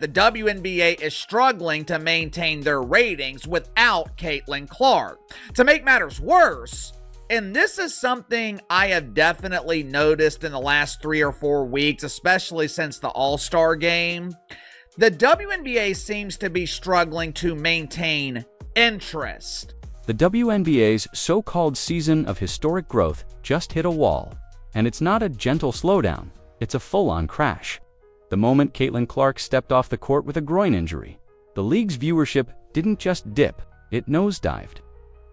The WNBA is struggling to maintain their ratings without Caitlin Clark. To make matters worse, and this is something I have definitely noticed in the last 3 or 4 weeks, especially since the All-Star game, the WNBA seems to be struggling to maintain interest. The WNBA's so-called season of historic growth just hit a wall, and it's not a gentle slowdown, it's a full-on crash. The moment Caitlin Clark stepped off the court with a groin injury, the league's viewership didn't just dip, it nosedived.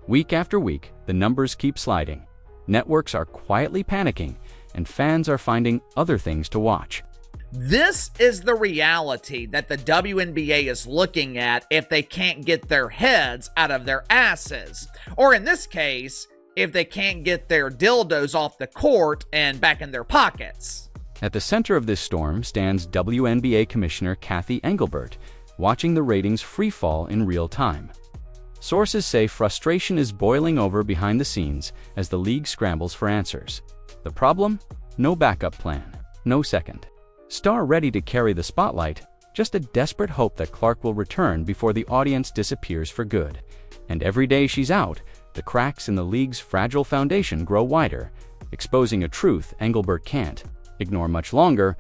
Week after week, the numbers keep sliding. Networks are quietly panicking, and fans are finding other things to watch. This is the reality that the WNBA is looking at if they can't get their heads out of their asses. Or in this case, if they can't get their dildos off the court and back in their pockets. At the center of this storm stands WNBA Commissioner Cathy Engelbert, watching the ratings freefall in real time. Sources say frustration is boiling over behind the scenes as the league scrambles for answers. The problem? No backup plan, no second star ready to carry the spotlight, just a desperate hope that Clark will return before the audience disappears for good. And every day she's out, the cracks in the league's fragile foundation grow wider, exposing a truth Engelbert can't ignore much longer.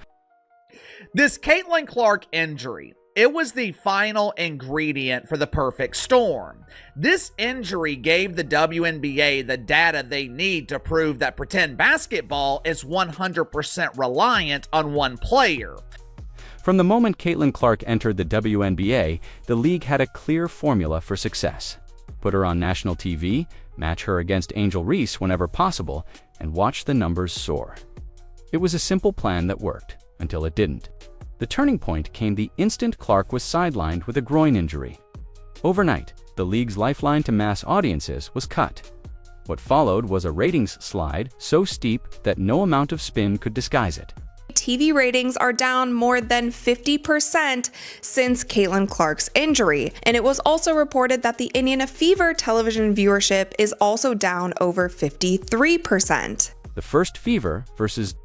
This Caitlin Clark injury, it was the final ingredient for the perfect storm. This injury gave the WNBA the data they need to prove that pretend basketball is 100% reliant on one player. From the moment Caitlin Clark entered the WNBA, the league had a clear formula for success. Put her on national TV, match her against Angel Reese whenever possible, and watch the numbers soar. It was a simple plan that worked, until it didn't. The turning point came the instant Clark was sidelined with a groin injury. Overnight, the league's lifeline to mass audiences was cut. What followed was a ratings slide so steep that no amount of spin could disguise it. TV ratings are down more than 50% since Caitlin Clark's injury, and it was also reported that the Indiana Fever television viewership is also down over 53%. The first Fever versus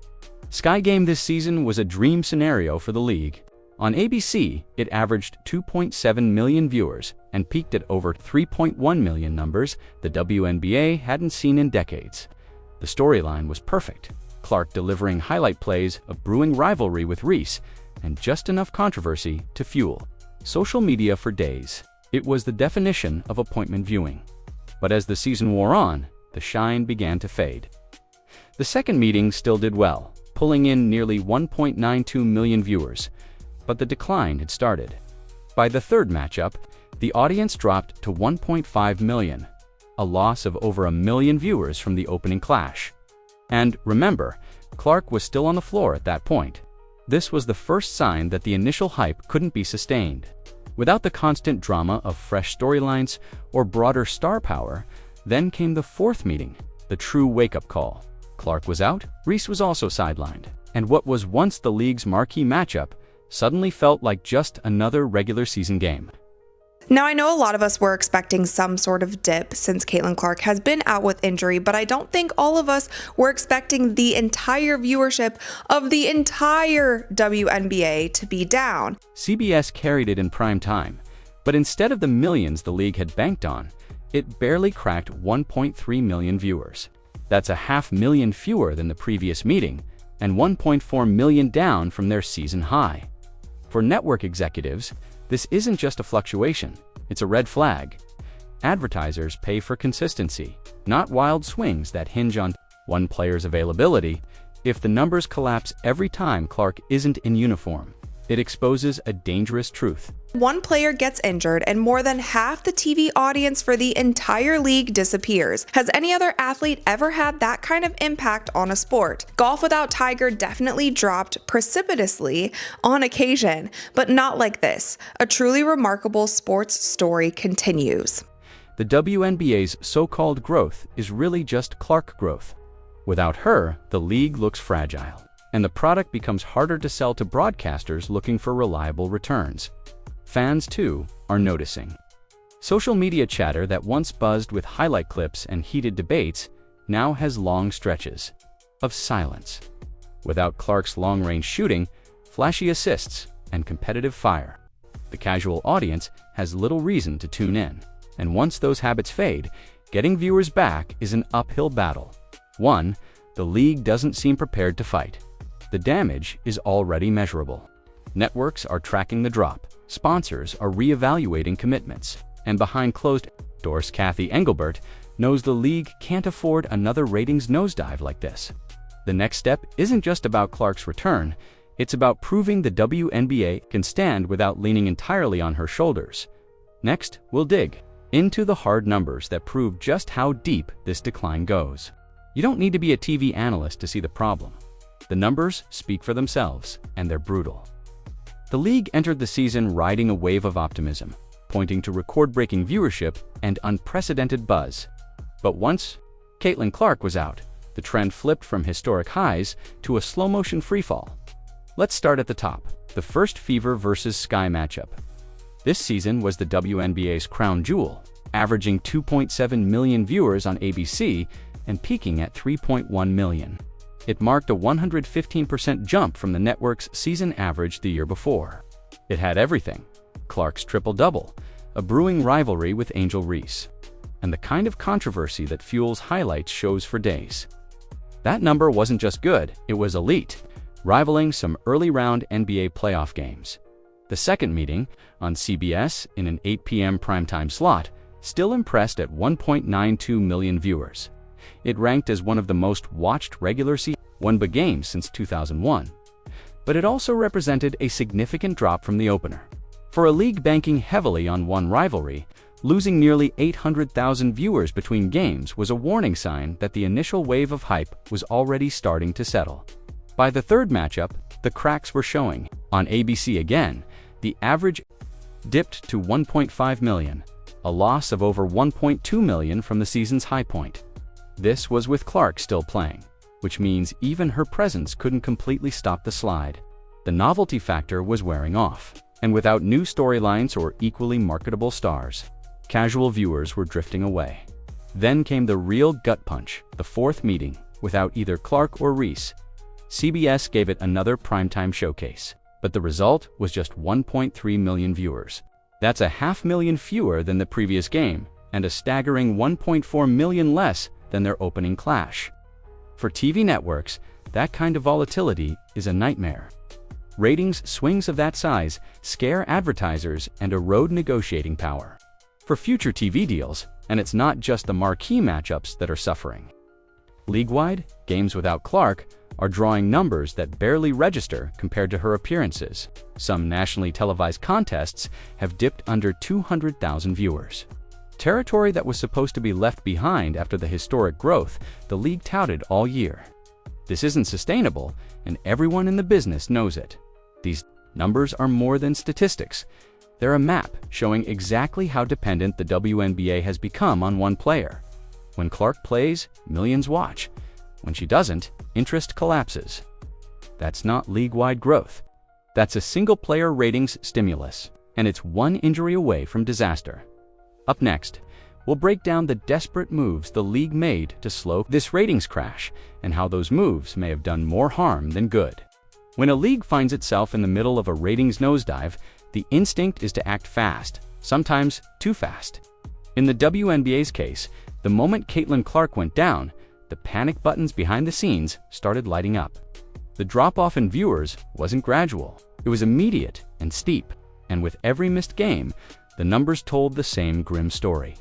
Sky game this season was a dream scenario for the league. On ABC, it averaged 2.7 million viewers and peaked at over 3.1 million, numbers the WNBA hadn't seen in decades. The storyline was perfect. Clark delivering highlight plays, a brewing rivalry with Reese, and just enough controversy to fuel social media for days. It was the definition of appointment viewing. But as the season wore on, the shine began to fade. The second meeting still did well, pulling in nearly 1.92 million viewers, but the decline had started. By the third matchup, the audience dropped to 1.5 million, a loss of over 1 million viewers from the opening clash. And remember, Clark was still on the floor at that point. This was the first sign that the initial hype couldn't be sustained. Without the constant drama of fresh storylines or broader star power, then came the fourth meeting, the true wake-up call. Clark was out, Reese was also sidelined, and what was once the league's marquee matchup suddenly felt like just another regular season game. Now, I know a lot of us were expecting some sort of dip since Caitlin Clark has been out with injury, but I don't think all of us were expecting the entire viewership of the entire WNBA to be down. CBS carried it in prime time, but instead of the millions the league had banked on, it barely cracked 1.3 million viewers. That's 500,000 fewer than the previous meeting, and 1.4 million down from their season high. For network executives, this isn't just a fluctuation, it's a red flag. Advertisers pay for consistency, not wild swings that hinge on one player's availability. If the numbers collapse every time Clark isn't in uniform, it exposes a dangerous truth. One player gets injured and more than half the TV audience for the entire league disappears. Has any other athlete ever had that kind of impact on a sport? Golf without Tiger definitely dropped precipitously on occasion, but not like this. A truly remarkable sports story continues. The WNBA's so-called growth is really just Clark growth. Without her, the league looks fragile, and the product becomes harder to sell to broadcasters looking for reliable returns. Fans, too, are noticing. Social media chatter that once buzzed with highlight clips and heated debates now has long stretches of silence. Without Clark's long-range shooting, flashy assists, and competitive fire. The casual audience has little reason to tune in, and once those habits fade, getting viewers back is an uphill battle. 1. The league doesn't seem prepared to fight. The damage is already measurable. Networks are tracking the drop, sponsors are re-evaluating commitments, and behind closed doors, Cathy Engelbert knows the league can't afford another ratings nosedive like this. The next step isn't just about Clark's return, it's about proving the WNBA can stand without leaning entirely on her shoulders. Next, we'll dig into the hard numbers that prove just how deep this decline goes. You don't need to be a TV analyst to see the problem. The numbers speak for themselves, and they're brutal. The league entered the season riding a wave of optimism, pointing to record-breaking viewership and unprecedented buzz. But once Caitlin Clark was out, the trend flipped from historic highs to a slow-motion freefall. Let's start at the top, the first Fever versus Sky matchup. This season was the WNBA's crown jewel, averaging 2.7 million viewers on ABC and peaking at 3.1 million. It marked a 115% jump from the network's season average the year before. It had everything: Clark's triple-double, a brewing rivalry with Angel Reese, and the kind of controversy that fuels highlights shows for days. That number wasn't just good, it was elite, rivaling some early-round NBA playoff games. The second meeting, on CBS in an 8 p.m. primetime slot, still impressed at 1.92 million viewers. It ranked as one of the most watched regular season WNBA games since 2001. But it also represented a significant drop from the opener. For a league banking heavily on one rivalry, losing nearly 800,000 viewers between games was a warning sign that the initial wave of hype was already starting to settle. By the third matchup, the cracks were showing. On ABC again, the average dipped to 1.5 million, a loss of over 1.2 million from the season's high point. This was with Clark still playing, which means even her presence couldn't completely stop the slide. The novelty factor was wearing off, and without new storylines or equally marketable stars, casual viewers were drifting away. Then came the real gut punch, the fourth meeting, without either Clark or Reese. CBS gave it another primetime showcase, but the result was just 1.3 million viewers. That's 500,000 fewer than the previous game, and a staggering 1.4 million less than their opening clash. For TV networks, that kind of volatility is a nightmare. Ratings swings of that size scare advertisers and erode negotiating power for future TV deals, and it's not just the marquee matchups that are suffering. League-wide, games without Clark are drawing numbers that barely register compared to her appearances. Some nationally televised contests have dipped under 200,000 viewers. Territory that was supposed to be left behind after the historic growth the league touted all year. This isn't sustainable, and everyone in the business knows it. These numbers are more than statistics. They're a map showing exactly how dependent the WNBA has become on one player. When Clark plays, millions watch. When she doesn't, interest collapses. That's not league-wide growth. That's a single-player ratings stimulus, and it's one injury away from disaster. Up next, we'll break down the desperate moves the league made to slow this ratings crash and how those moves may have done more harm than good. When a league finds itself in the middle of a ratings nosedive, the instinct is to act fast, sometimes too fast. In the WNBA's case, the moment Caitlin Clark went down, the panic buttons behind the scenes started lighting up. The drop-off in viewers wasn't gradual, it was immediate and steep, and with every missed game, the numbers told the same grim story.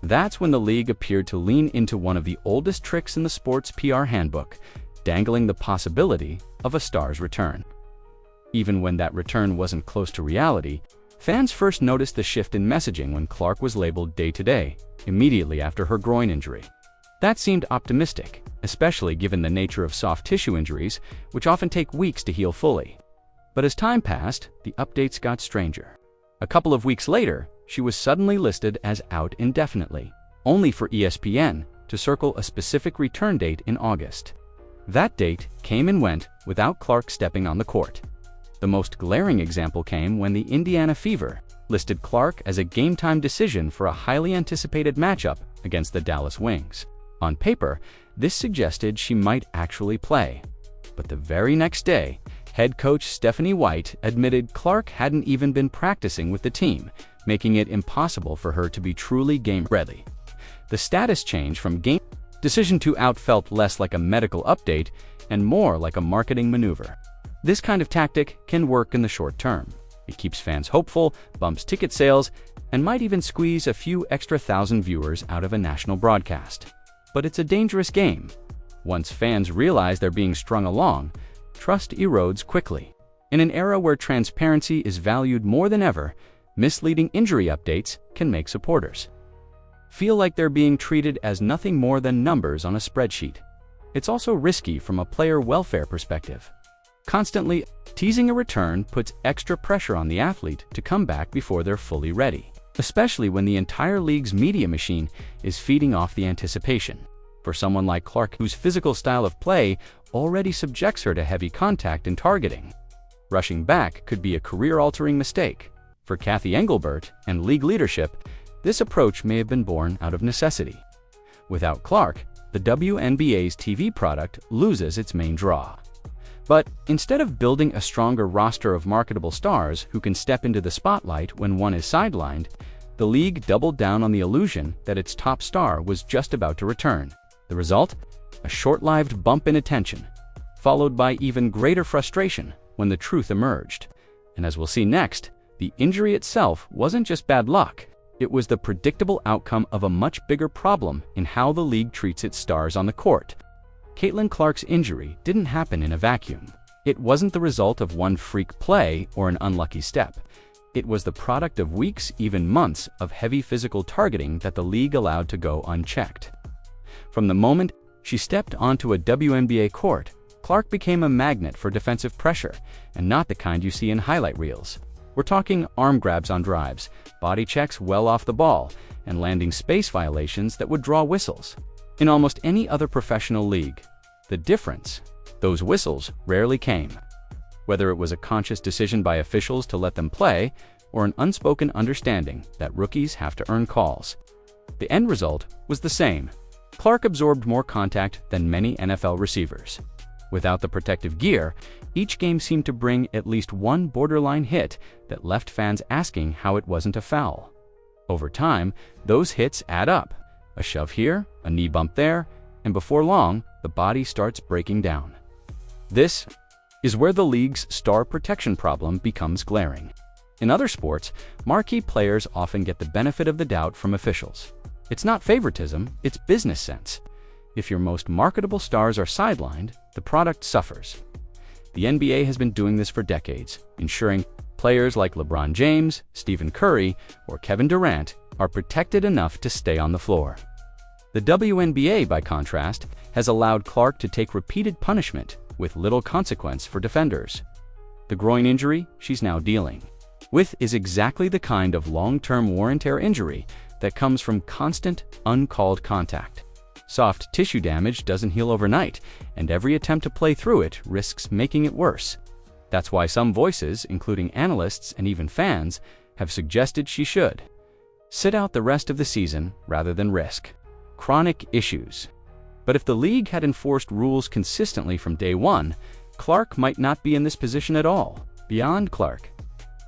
That's when the league appeared to lean into one of the oldest tricks in the sports PR handbook, dangling the possibility of a star's return. Even when that return wasn't close to reality, fans first noticed the shift in messaging when Clark was labeled day-to-day, immediately after her groin injury. That seemed optimistic, especially given the nature of soft tissue injuries, which often take weeks to heal fully. But as time passed, the updates got stranger. A couple of weeks later, she was suddenly listed as out indefinitely, only for ESPN to circle a specific return date in August. That date came and went without Clark stepping on the court. The most glaring example came when the Indiana Fever listed Clark as a game-time decision for a highly anticipated matchup against the Dallas Wings. On paper, this suggested she might actually play. But the very next day, Head coach Stephanie White admitted Clark hadn't even been practicing with the team, making it impossible for her to be truly game-ready. The status change from game decision to out felt less like a medical update and more like a marketing maneuver. This kind of tactic can work in the short term. It keeps fans hopeful, bumps ticket sales, and might even squeeze a few extra thousand viewers out of a national broadcast. But it's a dangerous game. Once fans realize they're being strung along, trust erodes quickly. In an era where transparency is valued more than ever, misleading injury updates can make supporters feel like they're being treated as nothing more than numbers on a spreadsheet. It's also risky from a player welfare perspective. Constantly teasing a return puts extra pressure on the athlete to come back before they're fully ready, especially when the entire league's media machine is feeding off the anticipation. For someone like Clark, whose physical style of play already subjects her to heavy contact and targeting, rushing back could be a career-altering mistake. For Cathy Engelbert and league leadership, this approach may have been born out of necessity. Without Clark, the WNBA's TV product loses its main draw. But instead of building a stronger roster of marketable stars who can step into the spotlight when one is sidelined, the league doubled down on the illusion that its top star was just about to return. The result? A short-lived bump in attention, followed by even greater frustration when the truth emerged. And as we'll see next, the injury itself wasn't just bad luck. It was the predictable outcome of a much bigger problem in how the league treats its stars on the court. Caitlin Clark's injury didn't happen in a vacuum. It wasn't the result of one freak play or an unlucky step. It was the product of weeks, even months, of heavy physical targeting that the league allowed to go unchecked. From the moment she stepped onto a WNBA court, Clark became a magnet for defensive pressure, and not the kind you see in highlight reels. We're talking arm grabs on drives, body checks well off the ball, and landing space violations that would draw whistles. In almost any other professional league, the difference, those whistles rarely came. Whether it was a conscious decision by officials to let them play, or an unspoken understanding that rookies have to earn calls, the end result was the same. Clark absorbed more contact than many NFL receivers. Without the protective gear, each game seemed to bring at least one borderline hit that left fans asking how it wasn't a foul. Over time, those hits add up. A shove here, a knee bump there, and before long, the body starts breaking down. This is where the league's star protection problem becomes glaring. In other sports, marquee players often get the benefit of the doubt from officials. It's not favoritism, it's business sense. If your most marketable stars are sidelined, the product suffers. The NBA has been doing this for decades, ensuring players like LeBron James, Stephen Curry, or Kevin Durant are protected enough to stay on the floor. The WNBA, by contrast, has allowed Clark to take repeated punishment with little consequence for defenders. The groin injury she's now dealing with is exactly the kind of long-term wear and tear injury that comes from constant, uncalled contact. Soft tissue damage doesn't heal overnight, and every attempt to play through it risks making it worse. That's why some voices, including analysts and even fans, have suggested she should sit out the rest of the season rather than risk chronic issues. But if the league had enforced rules consistently from day one, Clark might not be in this position at all. Beyond Clark,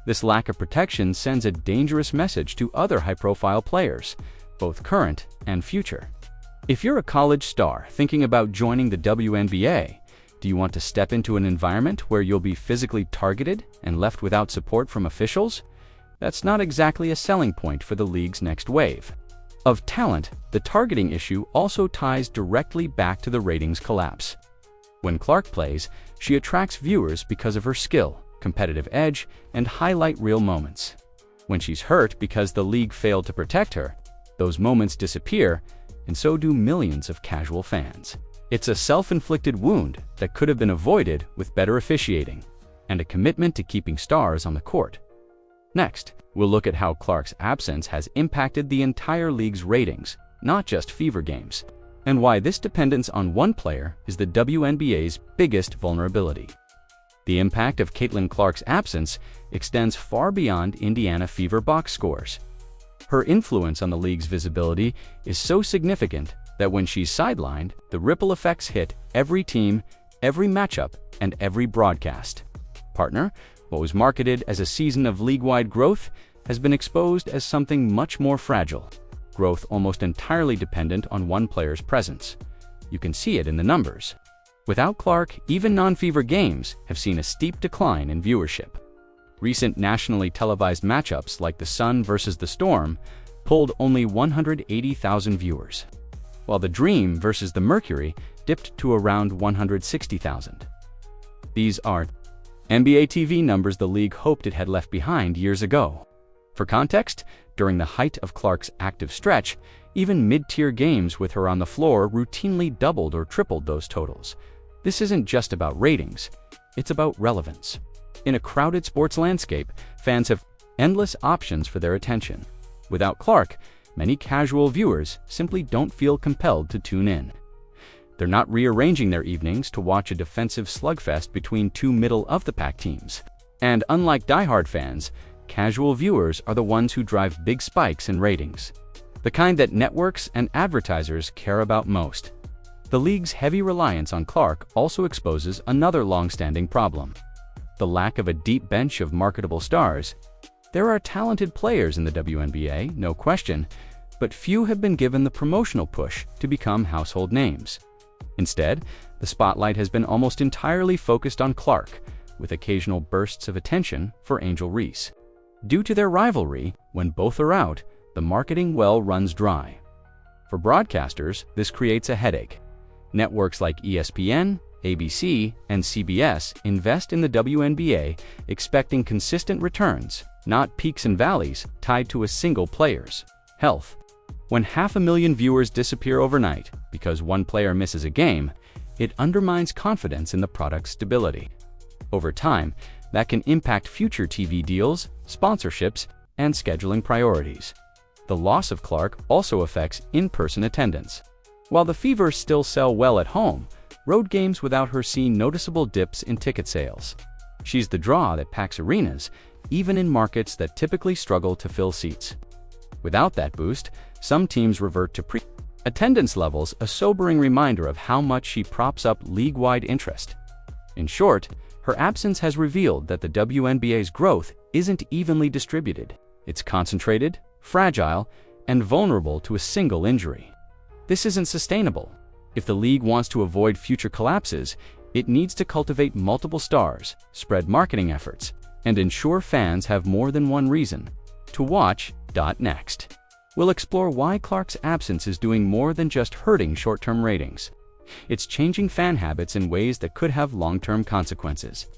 this lack of protection sends a dangerous message to other high-profile players, both current and future. If you're a college star thinking about joining the WNBA, do you want to step into an environment where you'll be physically targeted and left without support from officials? That's not exactly a selling point for the league's next wave of talent. The targeting issue also ties directly back to the ratings collapse. When Clark plays, she attracts viewers because of her skill, competitive edge, and highlight reel moments. When she's hurt because the league failed to protect her, those moments disappear, and so do millions of casual fans. It's a self-inflicted wound that could have been avoided with better officiating and a commitment to keeping stars on the court. Next, we'll look at how Clark's absence has impacted the entire league's ratings, not just fever games, and why this dependence on one player is the WNBA's biggest vulnerability. The impact of Caitlin Clark's absence extends far beyond Indiana Fever box scores. Her influence on the league's visibility is so significant that when she's sidelined, the ripple effects hit every team, every matchup, and every broadcast. partner, what was marketed as a season of league-wide growth has been exposed as something much more fragile. Growth almost entirely dependent on one player's presence. You can see it in the numbers. Without Clark, even non-fever games have seen a steep decline in viewership. Recent nationally televised matchups like the Sun versus the Storm pulled only 180,000 viewers, while the Dream versus the Mercury dipped to around 160,000. These are NBA TV numbers the league hoped it had left behind years ago. For context, during the height of Clark's active stretch, even mid-tier games with her on the floor routinely doubled or tripled those totals. This isn't just about ratings, it's about relevance. In a crowded sports landscape, fans have endless options for their attention. Without Clark, many casual viewers simply don't feel compelled to tune in. They're not rearranging their evenings to watch a defensive slugfest between two middle-of-the-pack teams. And unlike diehard fans, casual viewers are the ones who drive big spikes in ratings, the kind that networks and advertisers care about most. The league's heavy reliance on Clark also exposes another long-standing problem: the lack of a deep bench of marketable stars. There are talented players in the WNBA, no question, but few have been given the promotional push to become household names. Instead, the spotlight has been almost entirely focused on Clark, with occasional bursts of attention for Angel Reese. Due to their rivalry, when both are out, the marketing well runs dry. For broadcasters, this creates a headache. Networks like ESPN, ABC, and CBS invest in the WNBA expecting consistent returns, not peaks and valleys tied to a single player's health. When 500,000 viewers disappear overnight because one player misses a game, it undermines confidence in the product's stability. Over time, that can impact future TV deals, sponsorships, and scheduling priorities. The loss of Clark also affects in-person attendance. While the Fever still sell well at home, road games without her see noticeable dips in ticket sales. She's the draw that packs arenas, even in markets that typically struggle to fill seats. Without that boost, some teams revert to pre-attendance levels, a sobering reminder of how much she props up league-wide interest. In short, her absence has revealed that the WNBA's growth isn't evenly distributed. It's concentrated, fragile, and vulnerable to a single injury. This isn't sustainable. If the league wants to avoid future collapses, it needs to cultivate multiple stars, spread marketing efforts, and ensure fans have more than one reason to watch. Next, we'll explore why Clark's absence is doing more than just hurting short-term ratings. It's changing fan habits in ways that could have long-term consequences.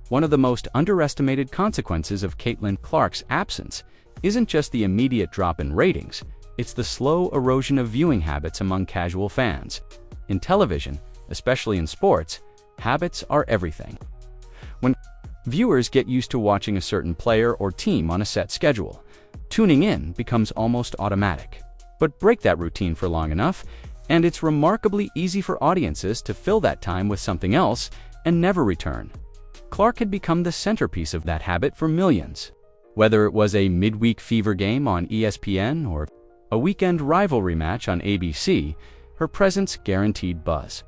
One of the most underestimated consequences of Caitlin Clark's absence isn't just the immediate drop in ratings, it's the slow erosion of viewing habits among casual fans. In television, especially in sports, habits are everything. When viewers get used to watching a certain player or team on a set schedule, tuning in becomes almost automatic. But break that routine for long enough, and it's remarkably easy for audiences to fill that time with something else and never return. Clark had become the centerpiece of that habit for millions. Whether it was a midweek Fever game on ESPN or a weekend rivalry match on ABC, her presence guaranteed buzz,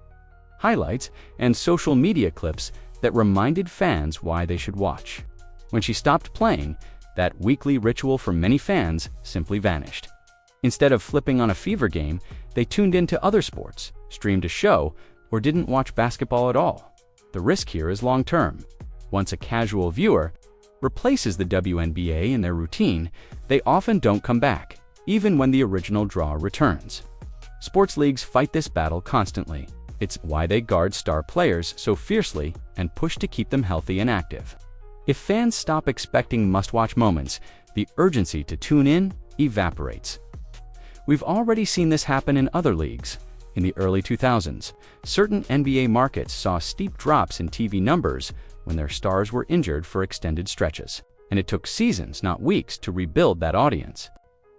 highlights, and social media clips that reminded fans why they should watch. When she stopped playing, that weekly ritual for many fans simply vanished. Instead of flipping on a Fever game, they tuned into other sports, streamed a show, or didn't watch basketball at all. The risk here is long-term. Once a casual viewer replaces the WNBA in their routine, they often don't come back, even when the original draw returns. Sports leagues fight this battle constantly. It's why they guard star players so fiercely and push to keep them healthy and active. If fans stop expecting must-watch moments, the urgency to tune in evaporates. We've already seen this happen in other leagues. In the early 2000s, certain NBA markets saw steep drops in TV numbers when their stars were injured for extended stretches, and it took seasons, not weeks, to rebuild that audience.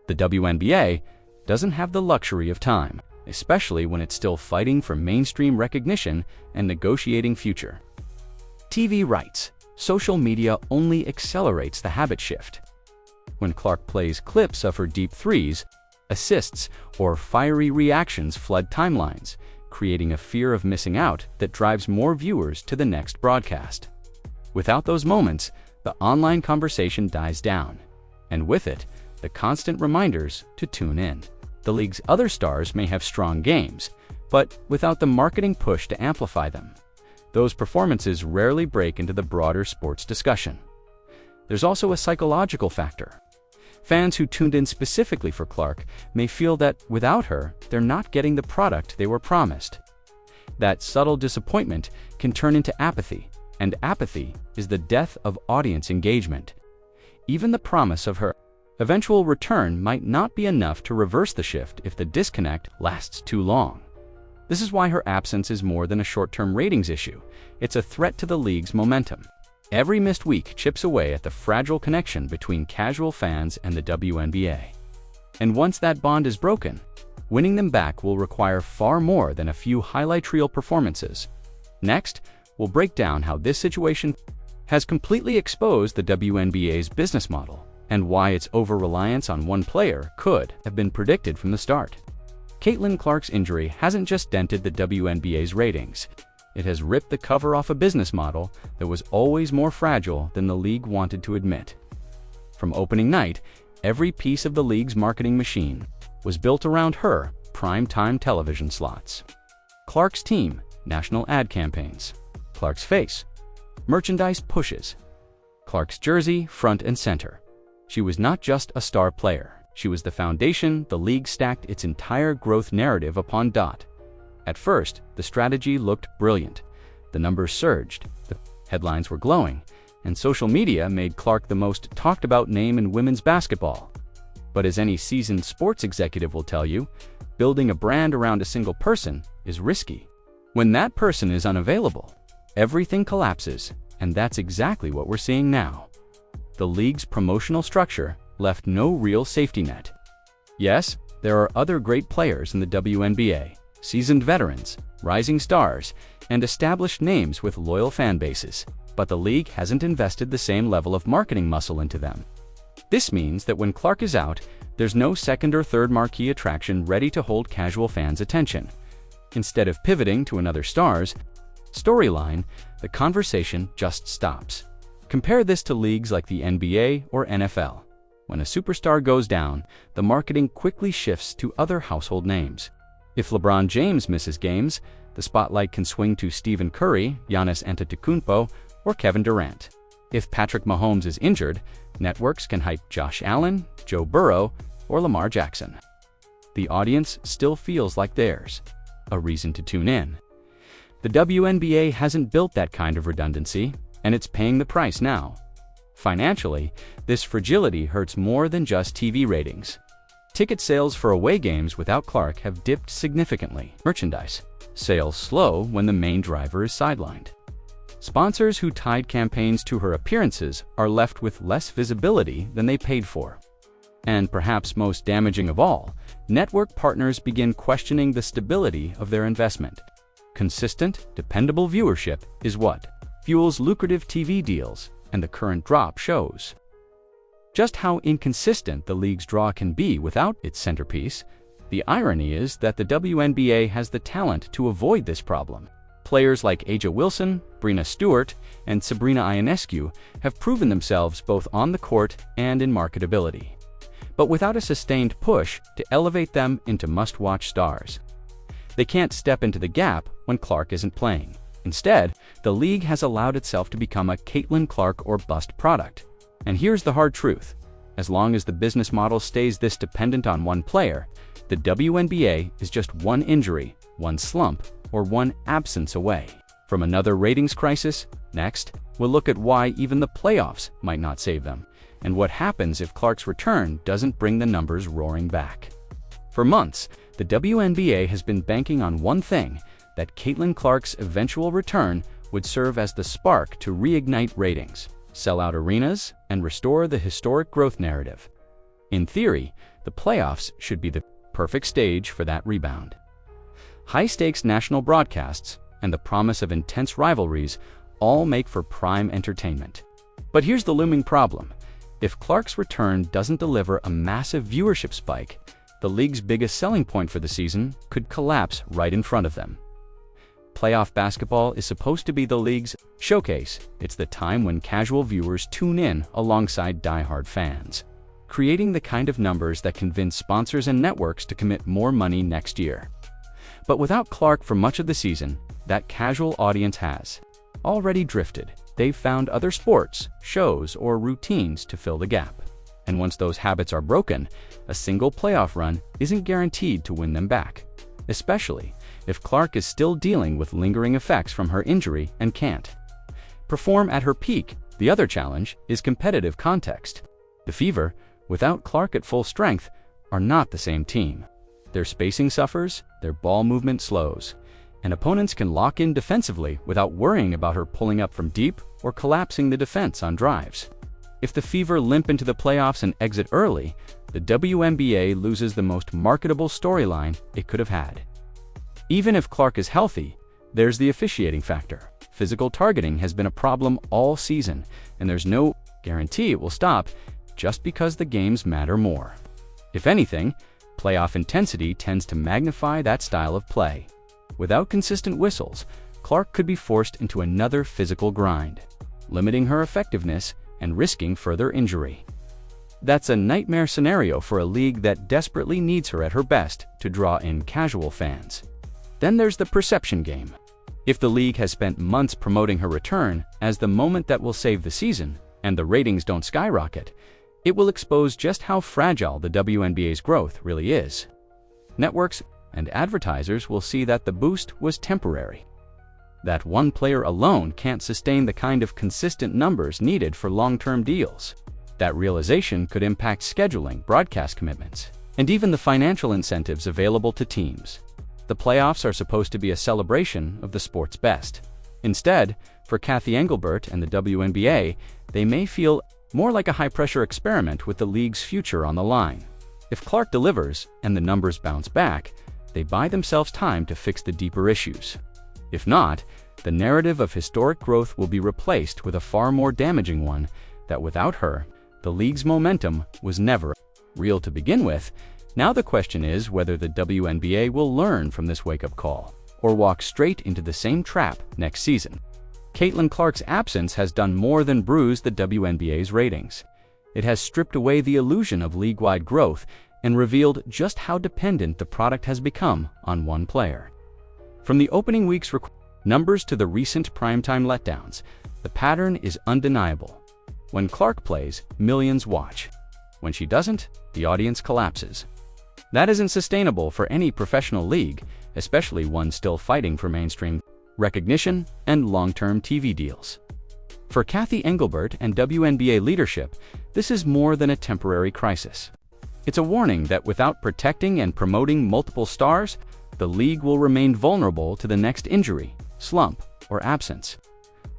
The WNBA doesn't have the luxury of time, especially when it's still fighting for mainstream recognition and negotiating future TV rights. Social media only accelerates the habit shift. When Clark plays clips of her deep threes, assists, or fiery reactions flood timelines, creating a fear of missing out that drives more viewers to the next broadcast. Without those moments, the online conversation dies down, and with it, the constant reminders to tune in. The league's other stars may have strong games, but without the marketing push to amplify them, those performances rarely break into the broader sports discussion. There's also a psychological factor. Fans who tuned in specifically for Clark may feel that without her, they're not getting the product they were promised. That subtle disappointment can turn into apathy, and apathy is the death of audience engagement. Even the promise of her eventual return might not be enough to reverse the shift if the disconnect lasts too long. This is why her absence is more than a short-term ratings issue. It's a threat to the league's momentum. Every missed week chips away at the fragile connection between casual fans and the WNBA. And once that bond is broken, winning them back will require far more than a few highlight reel performances. Next, we'll break down how this situation has completely exposed the WNBA's business model and why its over-reliance on one player could have been predicted from the start. Caitlin Clark's injury hasn't just dented the WNBA's ratings. It has ripped the cover off a business model that was always more fragile than the league wanted to admit. From opening night, every piece of the league's marketing machine was built around her prime-time television slots. Clark's team, national ad campaigns. Clark's face, merchandise pushes. Clark's jersey, front and center. She was not just a star player. She was the foundation the league stacked its entire growth narrative upon. At first, the strategy looked brilliant. The numbers surged, the headlines were glowing, and social media made Clark the most talked about name in women's basketball. But as any seasoned sports executive will tell you, building a brand around a single person is risky. When that person is unavailable, everything collapses, and that's exactly what we're seeing now. The league's promotional structure left no real safety net. Yes, there are other great players in the WNBA, seasoned veterans, rising stars, and established names with loyal fan bases, but the league hasn't invested the same level of marketing muscle into them. This means that when Clark is out, there's no second or third marquee attraction ready to hold casual fans' attention. Instead of pivoting to another star's storyline, the conversation just stops. Compare this to leagues like the NBA or NFL. When a superstar goes down, the marketing quickly shifts to other household names. If LeBron James misses games, the spotlight can swing to Stephen Curry, Giannis Antetokounmpo, or Kevin Durant. If Patrick Mahomes is injured, networks can hype Josh Allen, Joe Burrow, or Lamar Jackson. The audience still feels like theirs, a reason to tune in. The WNBA hasn't built that kind of redundancy, and it's paying the price now. Financially, this fragility hurts more than just TV ratings. Ticket sales for away games without Clark have dipped significantly. Merchandise sales slow when the main driver is sidelined. Sponsors who tied campaigns to her appearances are left with less visibility than they paid for. And perhaps most damaging of all, network partners begin questioning the stability of their investment. Consistent, dependable viewership is what fuels lucrative TV deals, and the current drop shows just how inconsistent the league's draw can be without its centerpiece. The irony is that the WNBA has the talent to avoid this problem. Players like Aja Wilson, Breanna Stewart, and Sabrina Ionescu have proven themselves both on the court and in marketability, but without a sustained push to elevate them into must-watch stars. They can't step into the gap when Clark isn't playing. Instead, the league has allowed itself to become a Caitlin Clark or bust product. And here's the hard truth. As long as the business model stays this dependent on one player, the WNBA is just one injury, one slump, or one absence away from another ratings crisis. Next, we'll look at why even the playoffs might not save them, and what happens if Clark's return doesn't bring the numbers roaring back. For months, the WNBA has been banking on one thing: that Caitlin Clark's eventual return would serve as the spark to reignite ratings, sell out arenas, and restore the historic growth narrative. In theory, the playoffs should be the perfect stage for that rebound. High-stakes national broadcasts and the promise of intense rivalries all make for prime entertainment. But here's the looming problem. If Clark's return doesn't deliver a massive viewership spike, the league's biggest selling point for the season could collapse right in front of them. Playoff basketball is supposed to be the league's showcase. It's the time when casual viewers tune in alongside die-hard fans, creating the kind of numbers that convince sponsors and networks to commit more money next year. But without Clark for much of the season, that casual audience has already drifted. They've found other sports, shows, or routines to fill the gap. And once those habits are broken, a single playoff run isn't guaranteed to win them back, especially if Clark is still dealing with lingering effects from her injury and can't perform at her peak. The other challenge is competitive context. The Fever, without Clark at full strength, are not the same team. Their spacing suffers, their ball movement slows, and opponents can lock in defensively without worrying about her pulling up from deep or collapsing the defense on drives. If the Fever limp into the playoffs and exit early, the WNBA loses the most marketable storyline it could have had. Even if Clark is healthy, there's the officiating factor. Physical targeting has been a problem all season, and there's no guarantee it will stop just because the games matter more. If anything, playoff intensity tends to magnify that style of play. Without consistent whistles, Clark could be forced into another physical grind, limiting her effectiveness and risking further injury. That's a nightmare scenario for a league that desperately needs her at her best to draw in casual fans. Then there's the perception game. If the league has spent months promoting her return as the moment that will save the season, and the ratings don't skyrocket, it will expose just how fragile the WNBA's growth really is. Networks and advertisers will see that the boost was temporary, that one player alone can't sustain the kind of consistent numbers needed for long-term deals. That realization could impact scheduling, broadcast commitments, and even the financial incentives available to teams. The playoffs are supposed to be a celebration of the sport's best. Instead, for Cathy Engelbert and the WNBA, they may feel more like a high-pressure experiment with the league's future on the line. If Clark delivers and the numbers bounce back, they buy themselves time to fix the deeper issues. If not, the narrative of historic growth will be replaced with a far more damaging one that without her, the league's momentum was never real to begin with. Now the question is whether the WNBA will learn from this wake-up call or walk straight into the same trap next season. Caitlin Clark's absence has done more than bruise the WNBA's ratings. It has stripped away the illusion of league-wide growth and revealed just how dependent the product has become on one player. From the opening week's numbers to the recent primetime letdowns, the pattern is undeniable. When Clark plays, millions watch. When she doesn't, the audience collapses. That isn't sustainable for any professional league, especially one still fighting for mainstream recognition and long-term TV deals. For Cathy Engelbert and WNBA leadership, this is more than a temporary crisis. It's a warning that without protecting and promoting multiple stars, the league will remain vulnerable to the next injury, slump, or absence.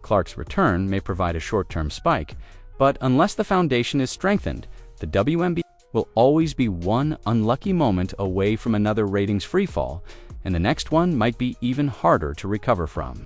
Clark's return may provide a short-term spike, but unless the foundation is strengthened, the WNBA will always be one unlucky moment away from another ratings freefall, and the next one might be even harder to recover from.